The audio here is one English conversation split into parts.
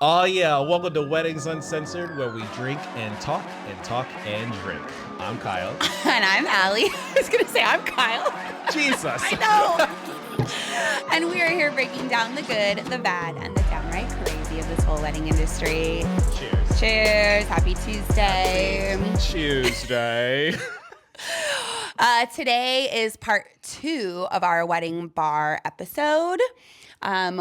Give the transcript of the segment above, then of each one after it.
Oh yeah, welcome to Weddings Uncensored, where we drink and talk and drink. I'm Kyle. And I'm Allie. I was going to say I'm Kyle. Jesus. I know. And we are here breaking down the good, the bad, and the downright crazy of this whole wedding industry. Cheers. Cheers. Happy Tuesday. Happy Tuesday. Today is part 2 of our wedding bar episode.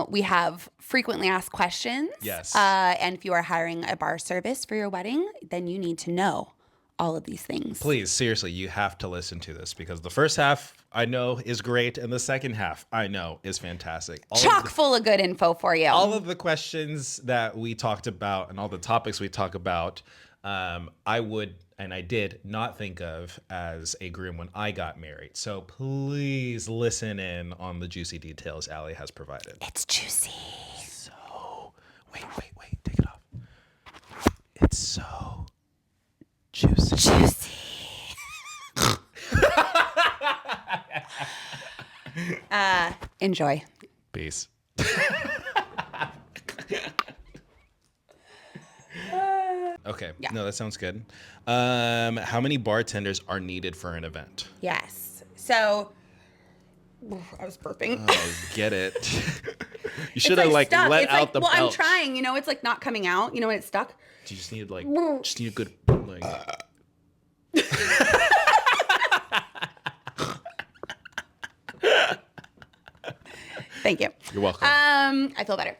We have frequently asked questions. Yes. And if you are hiring a bar service for your wedding, then you need to know all of these things. Please, seriously, you have to listen to this because the first half I know is great and the second half I know is fantastic. Chock full of good info for you. All of the questions that we talked about and all the topics we talk about, I would and I did not think of as a groom when I got married. So please listen in on the juicy details Allie has provided. It's juicy. So, wait, take it off. It's so juicy. Juicy. Enjoy. Peace. Okay. Yeah. No, that sounds good. How many bartenders are needed for an event? Yes. So, I was burping. Oh, get it. You should have stuck. let it's out the Well, belch. I'm trying. You know, it's like not coming out. You know, it's stuck. You just need a good like. Thank you. You're welcome. I feel better.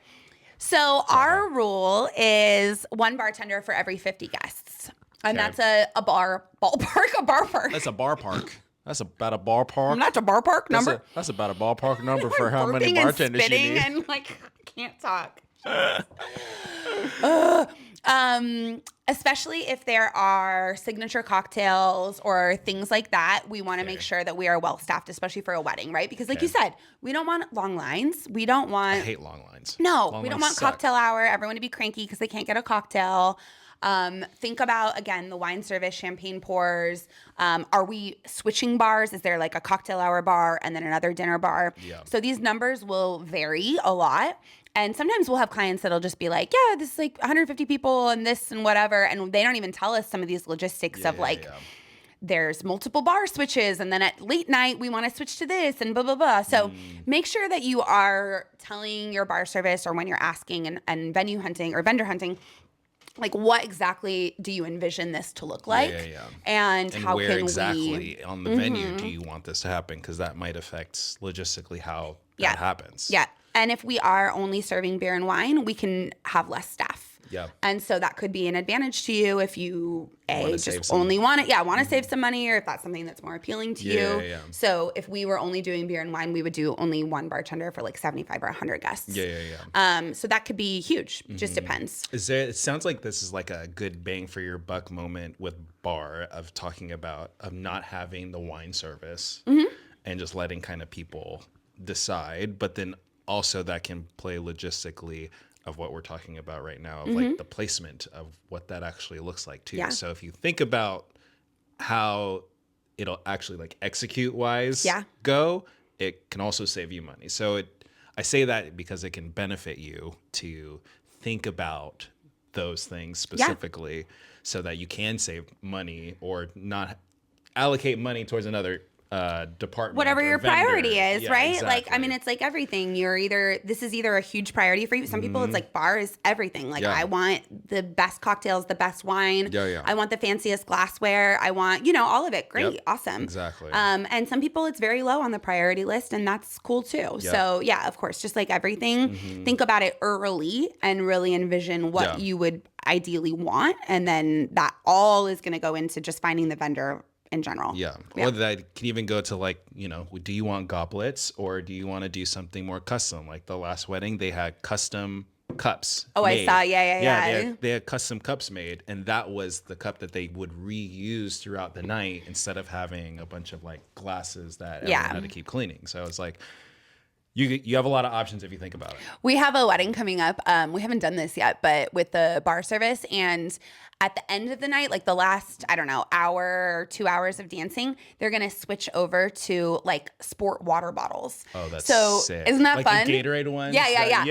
So our rule is one bartender for every 50 guests. And Okay. that's a bar park. That's a bar park. That's about a bar park. That's a bar park number. That's about a ballpark number for how Burping many and bartenders you spitting need. and can't talk. Especially if there are signature cocktails or things like that, we want to make sure that we are well staffed, especially for a wedding, right? Because like you said, we don't want long lines. We don't I want hate long lines. No, Long we don't lines want suck. cocktail hour. Everyone to be cranky because they can't get a cocktail. Think about, again, the wine service, champagne pours. Are we switching bars? Is there like a cocktail hour bar and then another dinner bar? Yeah. So these numbers will vary a lot. And sometimes we'll have clients that'll just be like, yeah, this is like 150 people and this and whatever. And they don't even tell us some of these logistics of there's multiple bar switches. And then at late night, we want to switch to this and blah, blah, blah. So make sure that you are telling your bar service or when you're asking and venue hunting or vendor hunting, like what exactly do you envision this to look like? And how where can exactly on the venue do you want this to happen? Because that might affect logistically how that happens. Yeah. And if we are only serving beer and wine, we can have less staff. Yeah. And so that could be an advantage to you if you Want to save some money, or if that's something that's more appealing to you. Yeah. So if we were only doing beer and wine, we would do only one bartender for like 75 or 100 guests. Yeah. So that could be huge. Just depends. It sounds like this is like a good bang for your buck moment with bar of talking about of not having the wine service and just letting kind of people decide, but then also that can play logistically of what we're talking about right now of like the placement of what that actually looks like too. Yeah. So if you think about how it'll actually like execute wise go, it can also save you money. So I say that because it can benefit you to think about those things specifically so that you can save money or not allocate money towards another department, whatever your vendor. priority is, right? Exactly. Like, I mean, it's like everything. This is either a huge priority for you. Some people, it's like bar is everything. Like, I want the best cocktails, the best wine. Yeah. I want the fanciest glassware. I want, all of it. Great. Yep. Awesome. Exactly. And some people, it's very low on the priority list, and that's cool too. Yep. So, yeah, of course, just like everything, think about it early and really envision what you would ideally want. And then that all is going to go into just finding the vendor in general. Yeah. Or that can even go to like, do you want goblets or do you want to do something more custom? Like the last wedding, they had custom cups. Oh, made. I saw. Yeah. They had custom cups made, and that was the cup that they would reuse throughout the night instead of having a bunch of like glasses that everyone had to keep cleaning. So it's like you have a lot of options if you think about it. We have a wedding coming up. We haven't done this yet, but with the bar service, and At the end of the night, like the last, I don't know, hour or 2 hours of dancing, they're going to switch over to like sport water bottles. Oh, that's so sick. Isn't that like fun? The Gatorade ones? Yeah.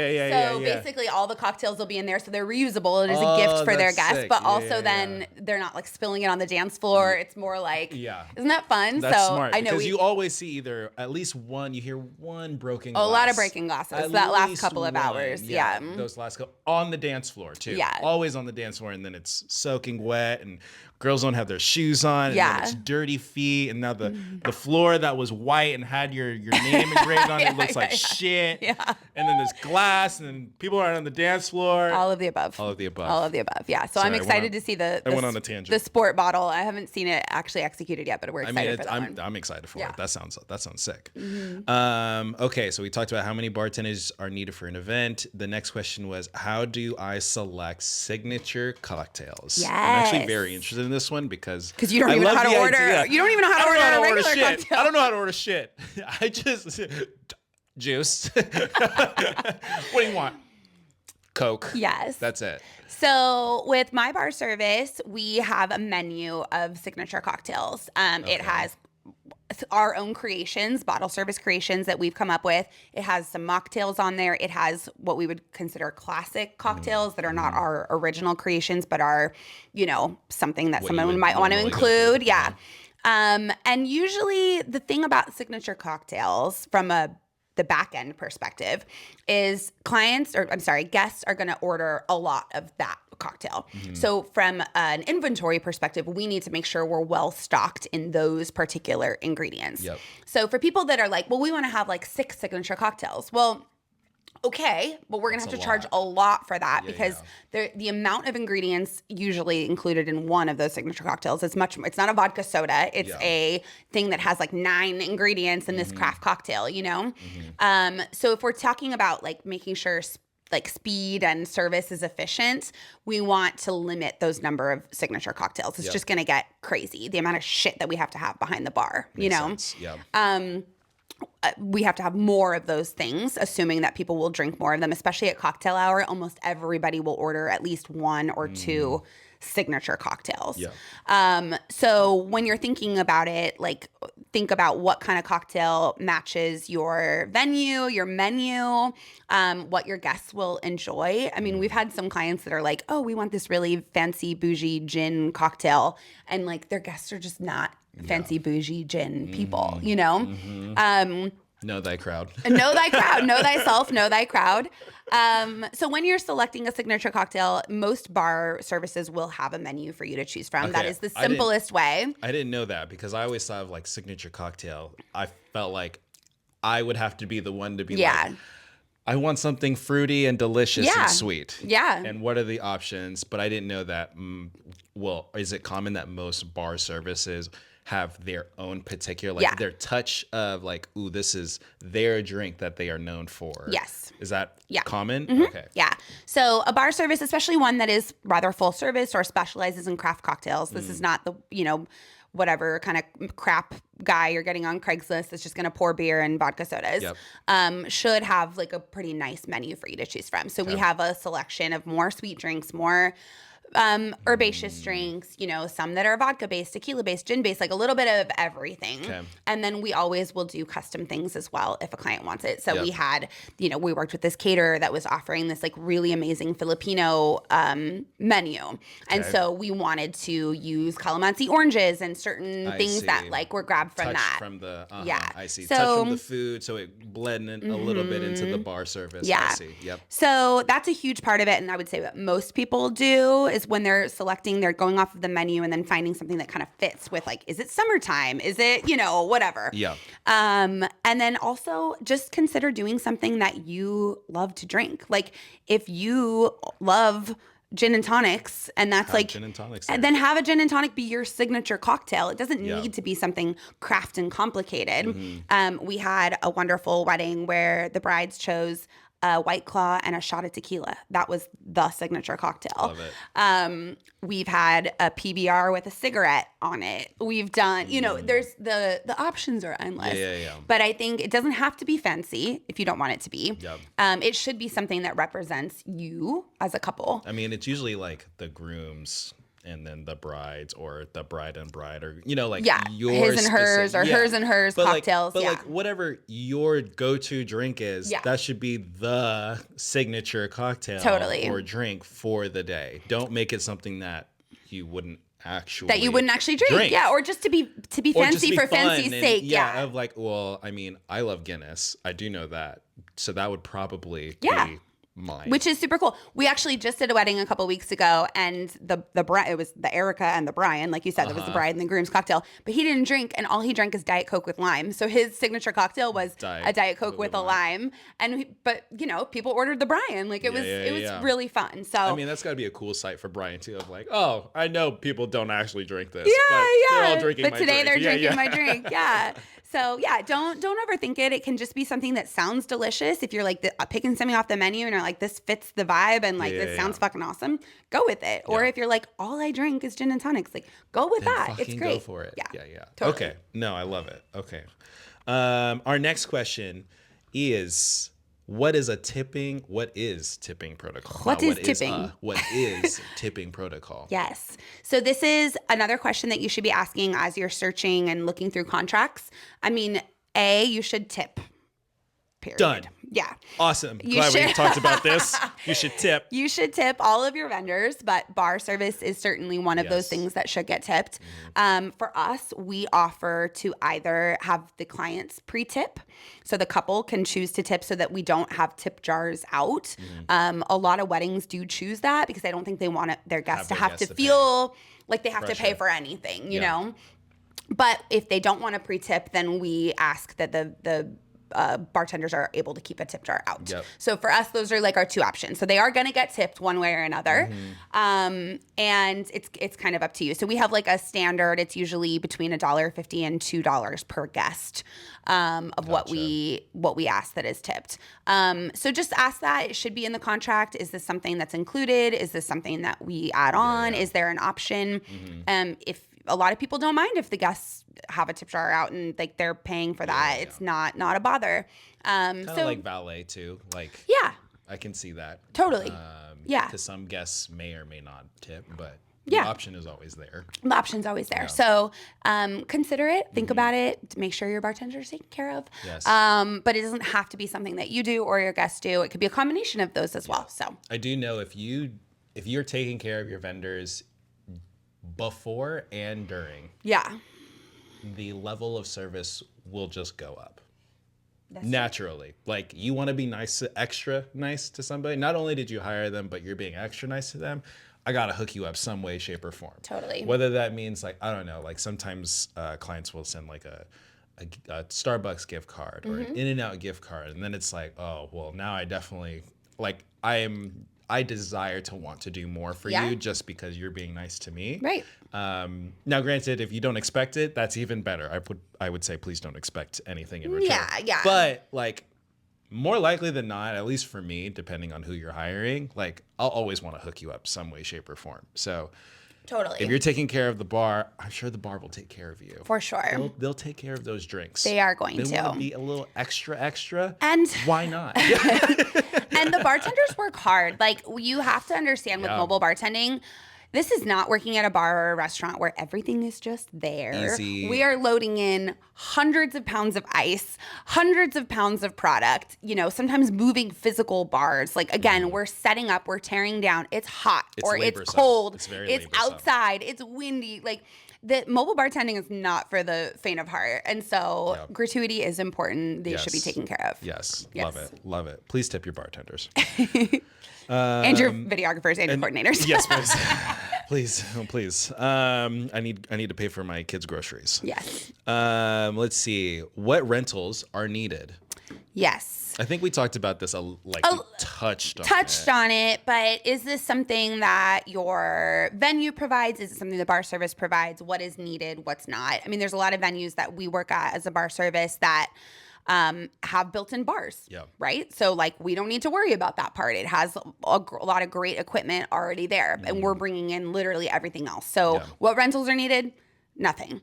So basically all the cocktails will be in there. So they're reusable. It is a gift for their guests, but also then they're not like spilling it on the dance floor. It's more like, isn't that fun? That's so smart. I know because you always see either at least one, you hear one broken glass. A lot of breaking glasses that last couple of hours. Yeah. Those last couple on the dance floor too. Yeah. Always on the dance floor, and then it's soaking wet, and girls don't have their shoes on, and then it's dirty feet, and now the floor that was white and had your name engraved on it looks like shit. Yeah. And then there's glass, and then people are on the dance floor. All of the above. All of the above. All of the above. Yeah. So I'm excited to see I went on a tangent. The sport bottle. I haven't seen it actually executed yet, but we're excited for that one. I'm excited for it. That sounds sick. Mm-hmm. Okay, so we talked about how many bartenders are needed for an event. The next question was, how do I select signature cocktails? Yes. I'm actually very interested in this one because you don't even know how to order. Idea. You don't even know how to order a regular cocktail. I don't know how to order shit. I just juice. What do you want? Coke. Yes. That's it. So with my bar service, we have a menu of signature cocktails. It has our own creations, bottle service creations that we've come up with. It has some mocktails on there. It has what we would consider classic cocktails that are not our original creations, but are, something that someone might want to include. Yeah. And usually the thing about signature cocktails from the back end perspective is guests are going to order a lot of that cocktail. So from an inventory perspective, we need to make sure we're well stocked in those particular ingredients. Yep. So for people that are like, well, we want to have like 6 signature cocktails. Well, okay, but we're going to have to charge a lot for that because the amount of ingredients usually included in one of those signature cocktails is it's not a vodka soda. It's a thing that has like 9 ingredients in this craft cocktail, So if we're talking about like making sure like speed and service is efficient, we want to limit those number of signature cocktails. It's just going to get crazy. The amount of shit that we have to have behind the bar, Makes sense. Yeah. We have to have more of those things, assuming that people will drink more of them, especially at cocktail hour. Almost everybody will order at least 1 or 2 signature cocktails. Yeah. So when you're thinking about it, like think about what kind of cocktail matches your venue, your menu, what your guests will enjoy. I mean, we've had some clients that are like, oh, we want this really fancy bougie gin cocktail. And like their guests are just not fancy bougie gin people, Know thy crowd. Know thy crowd. Know thyself. Know thy crowd. So when you're selecting a signature cocktail, most bar services will have a menu for you to choose from. Okay, that is the simplest way. I didn't know that because I always thought of like signature cocktail. I felt like I would have to be the one to be like, I want something fruity and delicious and sweet. Yeah. And what are the options? But I didn't know that. Is it common that most bar services have their own particular, their touch of like, ooh, this is their drink that they are known for? Yes. Is that common? Mm-hmm. Okay. Yeah. So a bar service, especially one that is rather full service or specializes in craft cocktails, this is not the, whatever kind of crap guy you're getting on Craigslist that's just going to pour beer and vodka sodas, should have like a pretty nice menu for you to choose from. So we have a selection of more sweet drinks, more herbaceous drinks, some that are vodka-based, tequila-based, gin-based, like a little bit of everything. Okay. And then we always will do custom things as well if a client wants it. So we had, we worked with this caterer that was offering this like really amazing Filipino menu. And so we wanted to use calamansi oranges and certain things that like were grabbed from that. From the, I see. So, touch from the food, so it blended a little bit into the bar service. Yeah. I see. Yep. So that's a huge part of it. And I would say what most people do is when they're selecting, they're going off of the menu and then finding something that kind of fits with like, is it summertime? Is it, whatever. Yeah. And then also just consider doing something that you love to drink. Like if you love gin and tonics and that's like gin and tonics and then have a gin and tonic be your signature cocktail. It doesn't need to be something craft and complicated. We had a wonderful wedding where the brides chose a White Claw and a shot of tequila. That was the signature cocktail. Love it. We've had a PBR with a cigarette on it. We've done, there's the options are endless. Yeah. But I think it doesn't have to be fancy if you don't want it to be. Yep. It should be something that represents you as a couple. I mean, it's usually like the groom's and then the brides or the bride and bride, or like your his and hers or hers and hers cocktails. But like whatever your go-to drink is, that should be the signature cocktail or drink for the day. Don't make it something that you wouldn't actually drink. Yeah, or just to be fancy for fancy's sake. Yeah, of like, well, I mean, I love Guinness. I do know that. So that would probably be mine. Which is super cool. We actually just did a wedding a couple weeks ago, and the it was the Erica and the Brian, like you said, it was the bride and the groom's cocktail. But he didn't drink, and all he drank is Diet Coke with lime. So his signature cocktail was a Diet Coke with a lime. And but people ordered the Brian. Like it was really fun. So I mean, that's got to be a cool sight for Brian too. Of like, oh, I know people don't actually drink this. But they're all drinking but my today drink. They're drinking my drink. Yeah. So don't overthink it. It can just be something that sounds delicious. If you're like picking something off the menu and are like, this fits the vibe and like this sounds fucking awesome, go with it. Or if you're like, all I drink is gin and tonics, like go with that. It's great. Go for it. Yeah. Totally. Okay. No, I love it. Okay. Our next question is, what is tipping protocol? What is tipping? What is tipping protocol? Yes. So this is another question that you should be asking as you're searching and looking through contracts. I mean, you should tip. Period. Done. Yeah. Awesome. Glad we talked about this. You should tip. You should tip all of your vendors, but bar service is certainly one of those things that should get tipped. For us, we offer to either have the clients pre-tip, so the couple can choose to tip so that we don't have tip jars out. A lot of weddings do choose that because I don't think they want their guests to have to feel like they have to pay for anything, you know? But if they don't want to pre-tip, then we ask that the bartenders are able to keep a tip jar out. So for us, those are like our two options. So they are going to get tipped one way or another. And it's kind of up to you. So we have like a standard, it's usually between $1.50 and $2 per guest of what we ask that is tipped. So just ask that. It should be in the contract. Is this something that's included? Is this something that we add on? Is there an option? If a lot of people don't mind if the guests have a tip jar out and like they're paying for that. It's not a bother. Kind of like valet too. Like I can see that. Totally. Because some guests may or may not tip, but the option is always there. The option's always there. So consider it, think about it, make sure your bartender's taken care of. Yes. But it doesn't have to be something that you do or your guests do. It could be a combination of those as well. So I do know if you're taking care of your vendors before and during, the level of service will just go up. That's naturally. True. Like you want to be extra nice to somebody. Not only did you hire them, but you're being extra nice to them. I got to hook you up some way, shape, or form. Totally. Whether that means like, I don't know, like sometimes clients will send like a Starbucks gift card or an In-N-Out gift card. And then it's like, oh, well, now I definitely, like I desire to want to do more for you just because you're being nice to me. Right. Now, granted, if you don't expect it, that's even better. I would say please don't expect anything in return. Yeah. But like more likely than not, at least for me, depending on who you're hiring, like I'll always want to hook you up some way, shape, or form. So totally. If you're taking care of the bar, I'm sure the bar will take care of you. For sure. They'll take care of those drinks. They are going to. They want to be a little extra. And why not? And the bartenders work hard. Like you have to understand with mobile bartending, this is not working at a bar or a restaurant where everything is just there. Easy. We are loading in hundreds of pounds of ice, hundreds of pounds of product, sometimes moving physical bars. Like, again, we're setting up, we're tearing down. It's hot or it's cold. It's outside. It's windy. Like, the mobile bartending is not for the faint of heart. And so gratuity is important. They should be taken care of. Yes. Love it. Please tip your bartenders. And your videographers and your coordinators. Yes, please. Please. I need to pay for my kids' groceries. Yes. Let's see. What rentals are needed? Yes. I think we talked about this, touched on it. But is this something that your venue provides? Is it something the bar service provides? What is needed? What's not? I mean, there's a lot of venues that we work at as a bar service that have built-in bars, right? So like we don't need to worry about that part. It has a lot of great equipment already there, and we're bringing in literally everything else. So what rentals are needed? Nothing.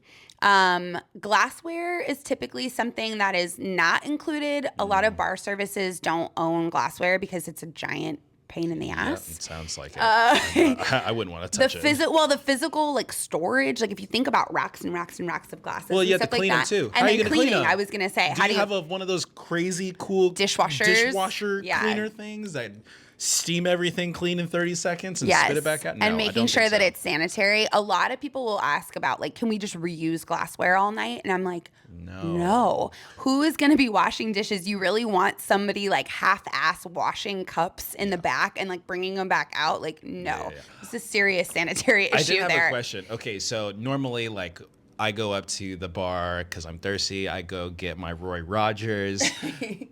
Glassware is typically something that is not included. A lot of bar services don't own glassware because it's a giant pain in the ass. Yeah, it sounds like it. I wouldn't want to touch it. The physical like storage, like if you think about racks and racks and racks of glasses, well, you and have to stuff clean like them that. too. And how are you then going to clean them? I was gonna say, do you have one of those crazy cool dishwasher cleaner things that steam everything clean in 30 seconds and spit it back out? No, and making sure that it's sanitary. A lot of people will ask about like, can we just reuse glassware all night? And I'm like, no. Who is going to be washing dishes? You really want somebody like half-ass washing cups in the back and like bringing them back out? Like, no. It's a serious sanitary issue there. I did have a question. Okay, so normally like I go up to the bar because I'm thirsty. I go get my Roy Rogers,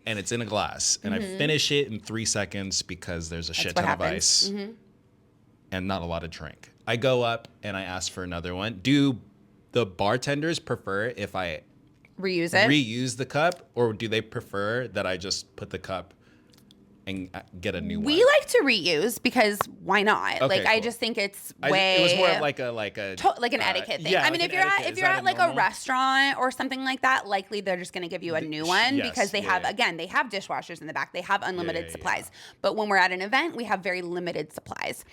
and it's in a glass. And I finish it in 3 seconds because there's a shit ton of ice and not a lot of drink. I go up and I ask for another one. Do the bartenders prefer if I reuse the cup, or do they prefer that I just put the cup and get a new one? We like to reuse because why not? Okay, I just think it's way. It was more of like an etiquette thing. Yeah, I mean, like if you're at like a restaurant or something like that, likely they're just going to give you a new one because they have dishwashers in the back. They have unlimited supplies. But when we're at an event, we have very limited supplies.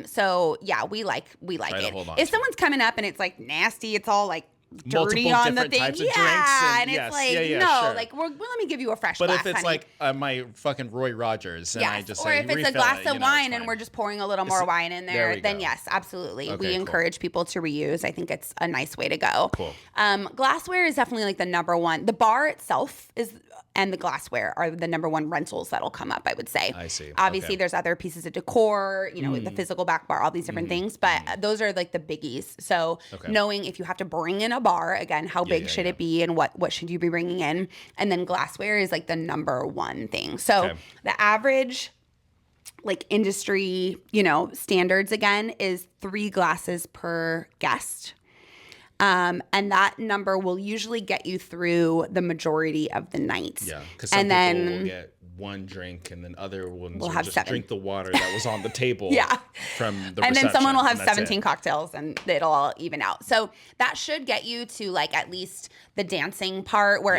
So yeah, we like it. If someone's coming up and it's like nasty, it's all like dirty on the thing, types of drinks and it's like let me give you a fresh glass. But if it's like my fucking Roy Rogers, and I just or if it's a glass of wine and we're just pouring a little more wine in there, then yes, absolutely, we encourage people to reuse. I think it's a nice way to go. Cool. Glassware is definitely like the number one. The bar itself and the glassware are the number one rentals that'll come up, I would say. I see. Obviously, there's other pieces of decor, the physical back bar, all these different things, but those are like the biggies. So knowing if you have to bring in a bar, again, how big should it be and what should you be bringing in? And then glassware is like the number one thing. So the average like industry, standards again is 3 glasses per guest. And that number will usually get you through the majority of the night. Yeah, because some people will get one drink and then other ones will have just 7. drink the water that was on the table from the and then someone will have 17 it. cocktails and it'll all even out. So that should get you to like at least the dancing part where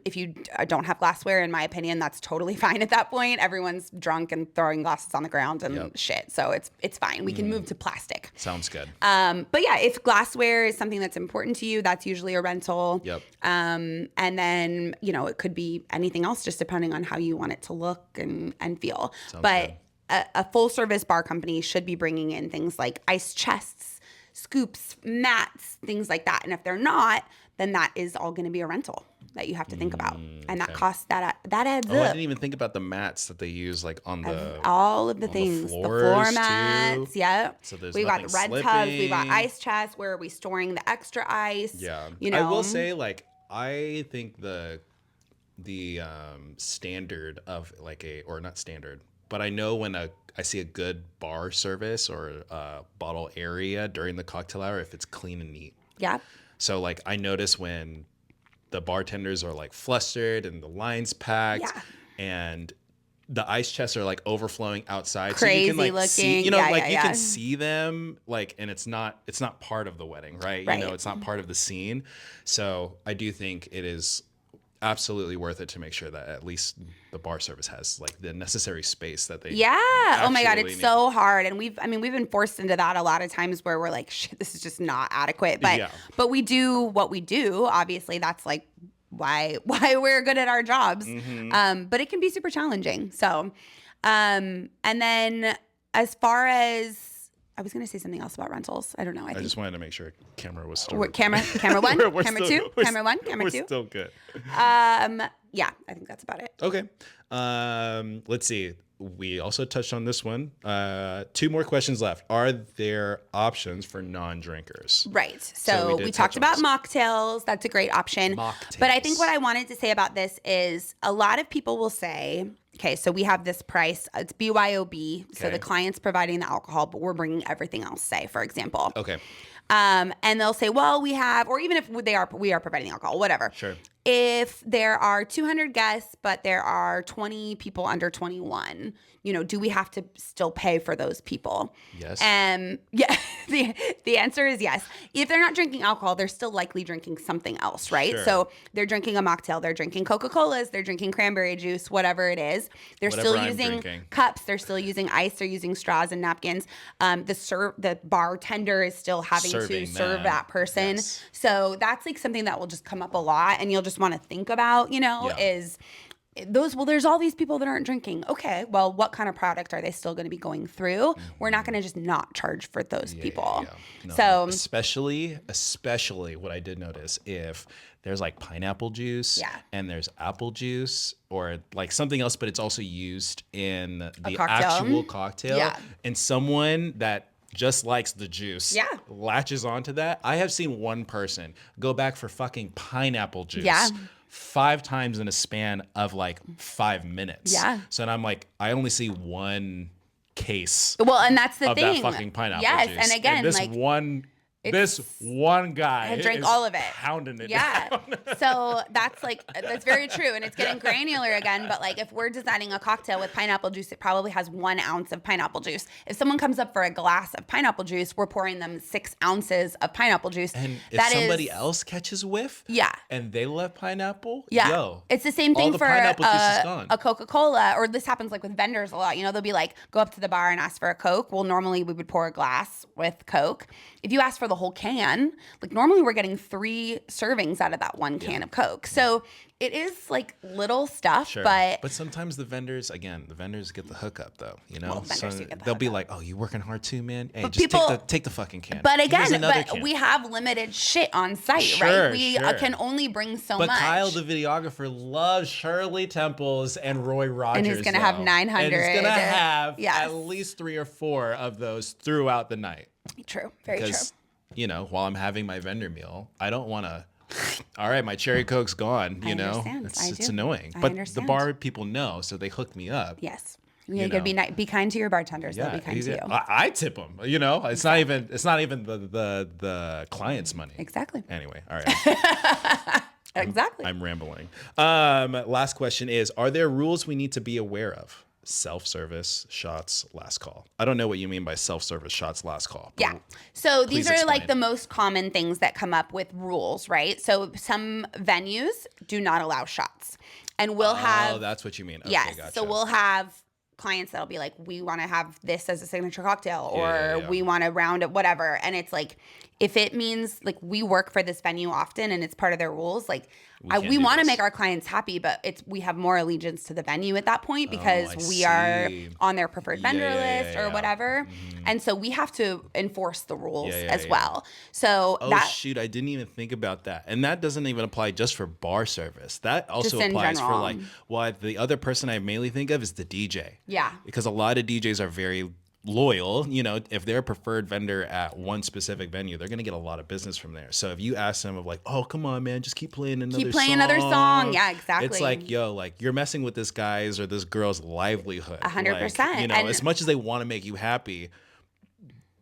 if you don't have glassware, in my opinion, that's totally fine at that point. Everyone's drunk and throwing glasses on the ground and shit. So it's fine. We can move to plastic. Sounds good. But yeah, if glassware is something that's important to you, that's usually a rental. Yep. And then, it could be anything else just depending on how you want it to look and feel. Sounds but good. A full service bar company should be bringing in things like ice chests, scoops, mats, things like that. And if they're not, then that is all going to be a rental that you have to think about. And that costs, that adds up. I didn't even think about the mats that they use like on all of the things, the floor mats. Too. Yeah. So we've got red tubs, we've got ice chests. Where are we storing the extra ice? Yeah. I will say, like, I think the standard of like or not standard, but I know when I see a good bar service or bottle area during the cocktail hour, if it's clean and neat. Yeah. So like I notice when the bartenders are like flustered and the line's packed and the ice chests are like overflowing outside. Crazy so you can like looking. See, you can see them like, and it's not part of the wedding, right? It's not part of the scene. So I do think it is absolutely worth it to make sure that at least the bar service has like the necessary space that they oh my god, it's so hard. And we've been forced into that a lot of times where we're like, shit, this is just not adequate, but we do what we do. Obviously that's like why we're good at our jobs. But it can be super challenging. So and then as far as I was going to say something else about rentals. I don't know. I just wanted to make sure camera was still camera one, camera two, camera one, camera two. We're still good. Yeah, I think that's about it. Okay. Let's see. We also touched on this one. 2 more questions left. Are there options for non-drinkers? Right. So we talked about mocktails. That's a great option. Mocktails. But I think what I wanted to say about this is a lot of people will say, okay, so we have this price. It's BYOB. So the client's providing the alcohol, but we're bringing everything else, say, for example. Okay. And they'll say, well, we have, or even if we are providing alcohol, whatever. Sure. If there are 200 guests, but there are 20 people under 21, do we have to still pay for those people? Yes. Yeah, the answer is yes. If they're not drinking alcohol, they're still likely drinking something else, right? Sure. So they're drinking a mocktail, they're drinking Coca-Colas, they're drinking cranberry juice, whatever it is. They're Whatever still I'm using drinking. cups, they're still using ice, they're using straws and napkins. The bartender is still having to serve that person. Yes. So that's like something that will just come up a lot, and you'll just want to think about, is there's all these people that aren't drinking. Okay, well, what kind of product are they still going to be going through? We're not going to just not charge for those people. Yeah. No, so especially what I did notice, if there's like pineapple juice and there's apple juice or like something else, but it's also used in the actual cocktail, and someone that just likes the juice latches onto that. I have seen one person go back for fucking pineapple juice 5 times in a span of like 5 minutes. Yeah. So I'm like, I only see one case. Well, and that's the thing. That fucking pineapple juice. And again, and this one guy drank all of it, pounding it down. So that's very true, and it's getting Yeah. granular again. But like, if we're designing a cocktail with pineapple juice, it probably has 1 ounce of pineapple juice. If someone comes up for a glass of pineapple juice, we're pouring them 6 ounces of pineapple juice. And if somebody else catches whiff, and they love pineapple, it's the same thing for a Coca-Cola, or this happens like with vendors a lot. They'll be like, go up to the bar and ask for a Coke. Well, normally we would pour a glass with Coke. If you ask for the whole can, like normally we're getting 3 servings out of that 1 can of Coke. So it is like little stuff, but sometimes the vendors get the hookup though, Well, so they'll be like, oh, you working hard too, man? Hey, but just take the fucking can. But again, can. we have limited shit on site, right? We can only bring so much. But Kyle, the videographer, loves Shirley Temples and Roy Rogers. And he's going to have 900. And he's going to have at least 3 or 4 of those throughout the night. True. Very true. Because, while I'm having my vendor meal, I don't want to, all right, my cherry Coke's gone, It's annoying. But the bar people know, so they hook me up. Yes. You gotta be kind to your bartenders. They'll be kind to you. I tip them. It's not even the client's money. Exactly. Anyway, all right. Exactly. I'm rambling. Last question is: are there rules we need to be aware of? Self-service, shots, last call. I don't know what you mean by self-service, shots, last call. Yeah. So these are explain. like the most common things that come up with rules, right? So some venues do not allow shots, and we'll have. Oh, that's what you mean. Okay, yes. Gotcha. So we'll have clients that'll be like, we want to have this as a signature cocktail, or we want to round it, whatever. And it's like, if it means like we work for this venue often and it's part of their rules, like we want to make our clients happy, but we have more allegiance to the venue at that point because we are on their preferred vendor list or whatever. Mm-hmm. And so we have to enforce the rules as well. So shoot, I didn't even think about that. And that doesn't even apply just for bar service. That also applies for the other person I mainly think of is the DJ. Yeah. Because a lot of DJs are very loyal. If they're a preferred vendor at one specific venue, they're going to get a lot of business from there. So if you ask them of like, oh, come on, man, just keep playing another song. Yeah, exactly. It's like, yo, like you're messing with this guy's or this girl's livelihood. 100%. As much as they want to make you happy,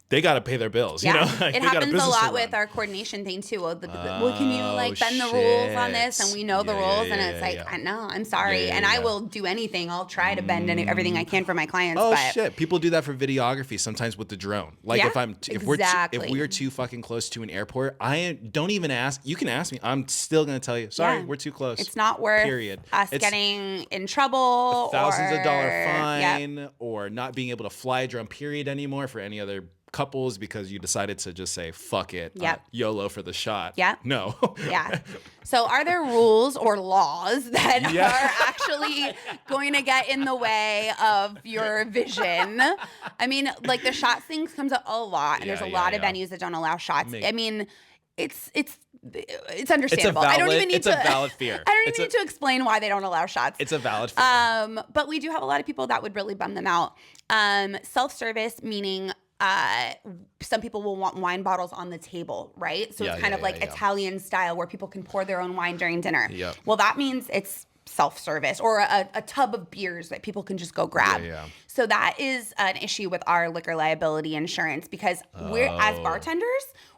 they got to pay their bills. Yeah. It happens a lot with our coordination thing too. Well, can you like bend the rules on this? And we know the rules, and it's like, I know, I'm sorry, and I will do anything. I'll try to bend everything I can for my clients. Oh shit! People do that for videography sometimes with the drone. Like if we're too fucking close to an airport, I don't even ask. You can ask me. I'm still gonna tell you. Sorry, we're too close. It's not worth us getting in trouble. Thousands of dollar fine, or not being able to fly a drone. Period anymore for any other couples because you decided to just say fuck it, YOLO for the shot. No. So are there rules or laws that are actually going to get in the way of your vision? I mean, like the shots things comes up a lot, and there's a lot of venues that don't allow shots. I mean, it's understandable. It's a valid fear. I don't even need to explain why they don't allow shots. It's a valid fear. But we do have a lot of people that would really bum them out. Self-service, meaning some people will want wine bottles on the table, right? So it's kind of like Italian style where people can pour their own wine during dinner. Well, that means it's self-service, or a tub of beers that people can just go grab. So that is an issue with our liquor liability insurance because we're, as bartenders,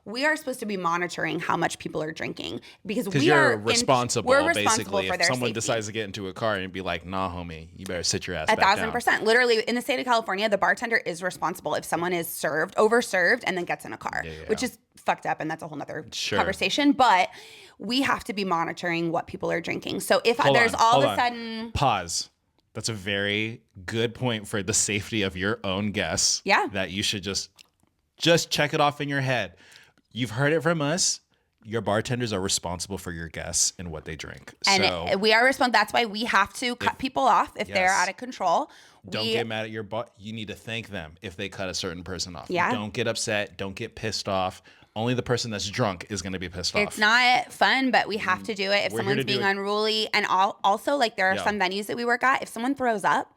we are supposed to be monitoring how much people are drinking because we're responsible for basically their if someone safety. decides to get into a car and be like, nah, homie, you better sit your ass back 1,000%. Literally, in the state of California, the bartender is responsible if someone is overserved, and then gets in a car, which is fucked up, and that's a whole nother conversation. But we have to be monitoring what people are drinking. So if there's all of a sudden... Pause. That's a very good point for the safety of your own guests. Yeah. That you should just check it off in your head. You've heard it from us. Your bartenders are responsible for your guests and what they drink. And we are responsible. That's why we have to cut people off if they're out of control. Don't get mad at your boss. You need to thank them if they cut a certain person off. Yeah. Don't get upset. Don't get pissed off. Only the person that's drunk is going to be pissed off. It's not fun, but we have to do it if someone's being unruly. And also, like, there are some venues that we work at. If someone throws up,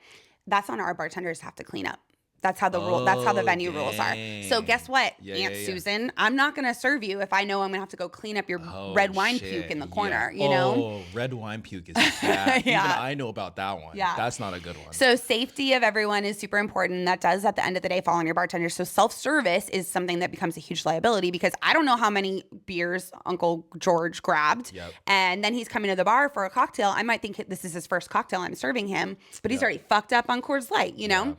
that's on our bartenders to have to clean up. That's how the That's how the venue rules are. So guess what, Aunt Susan? I'm not gonna serve you if I know I'm gonna have to go clean up your red wine puke in the corner. You know? Oh, red wine puke is bad. Even I know about that one. Yeah, that's not a good one. So safety of everyone is super important. That does, at the end of the day, fall on your bartender. So self-service is something that becomes a huge liability because I don't know how many beers Uncle George grabbed, and then he's coming to the bar for a cocktail. I might think this is his first cocktail I'm serving him, but he's already fucked up on Coors Light. You know?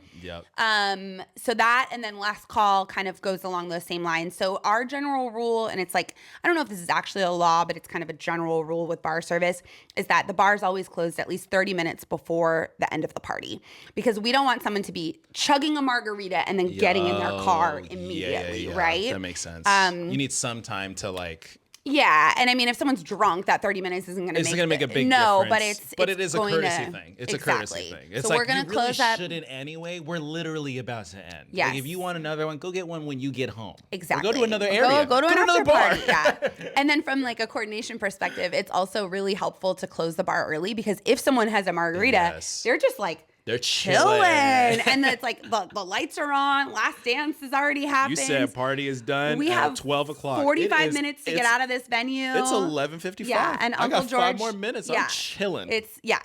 So that, and then last call kind of goes along those same lines. So our general rule, and it's like, I don't know if this is actually a law, but it's kind of a general rule with bar service, is that the bar is always closed at least 30 minutes before the end of the party. Because we don't want someone to be chugging a margarita and then getting in their car immediately, right? That makes sense. You need some time to like... Yeah, and I mean, if someone's drunk, that 30 minutes isn't going to make a big difference. But it is a courtesy thing. It's a courtesy thing. It's so like, we're gonna close up. Shouldn't anyway. We're literally about to end. Yes. Like, if you want another one, go get one when you get home. Exactly. Or go to another area. Go to another bar. Yeah. And then from like a coordination perspective, it's also really helpful to close the bar early because if someone has a margarita, they're just like, they're chilling. And then it's like the lights are on. Last dance has already happened. You said party is done. We have 12 o'clock. 45 minutes to get out of this venue. It's 11:55. Yeah, and Uncle George, 5 more minutes. I'm chilling.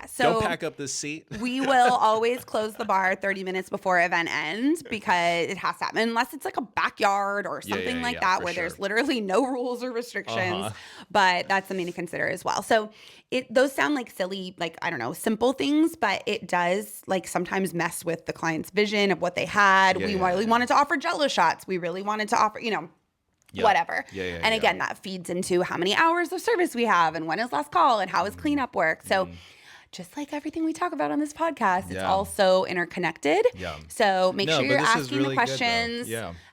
So don't pack up this seat. We will always close the bar 30 minutes before event ends because it has to happen, unless it's like a backyard or something like that where there's literally no rules or restrictions. But that's something to consider as well. So those sound like silly, like, I don't know, simple things, but it does like sometimes mess with the client's vision of what they had. We really wanted to offer Jello shots. We really wanted to offer, whatever. And again, that feeds into how many hours of service we have and when is last call and how is cleanup work. So just like everything we talk about on this podcast, it's also interconnected. So make sure you're asking really the questions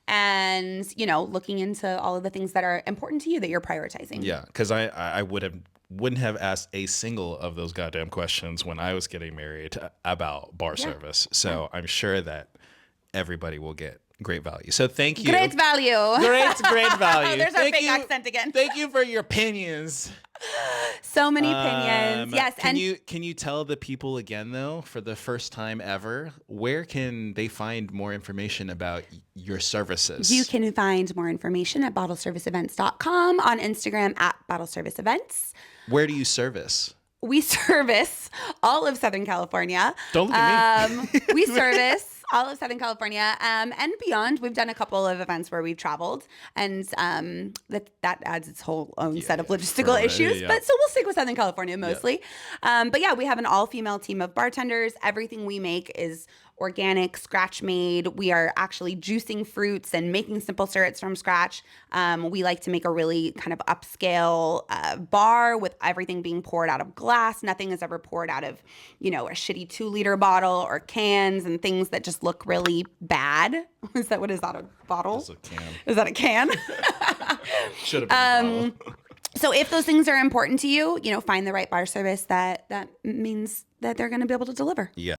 and, looking into all of the things that are important to you that you're prioritizing. Yeah, because I wouldn't have asked a single of those goddamn questions when I was getting married about bar service. So I'm sure that everybody will get great value. So thank you. Great value. Great value. There's our fake accent again. Thank you for your opinions. So many opinions. Yes. Can you tell the people again, though, for the first time ever, where can they find more information about your services? You can find more information at bottleserviceevents.com, on Instagram at bottleserviceevents. Where do you service? We service all of Southern California. Don't look at me. We service all of Southern California and beyond. We've done a couple of events where we've traveled, and that adds its whole own set of logistical issues. But so we'll stick with Southern California mostly. But yeah, we have an all-female team of bartenders. Everything we make is organic, scratch made. We are actually juicing fruits and making simple syrups from scratch. We like to make a really kind of upscale bar with everything being poured out of glass. Nothing is ever poured out of, a shitty 2-liter bottle or cans and things that just look really bad. Is that a bottle? It's a can. Is that a can? Should have been a bottle. So if those things are important to you, find the right bar service that means that they're going to be able to deliver. Yeah.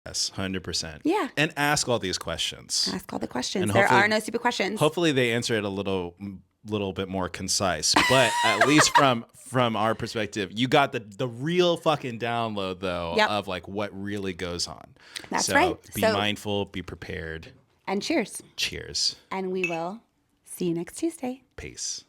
Yes, 100%. Yeah. And ask all these questions. Ask all the questions. There are no stupid questions. Hopefully they answer it a little bit more concise. But at least from our perspective, you got the real fucking download, though, of like what really goes on. That's right. Be mindful, be prepared. And cheers. Cheers. And we will see you next Tuesday. Peace.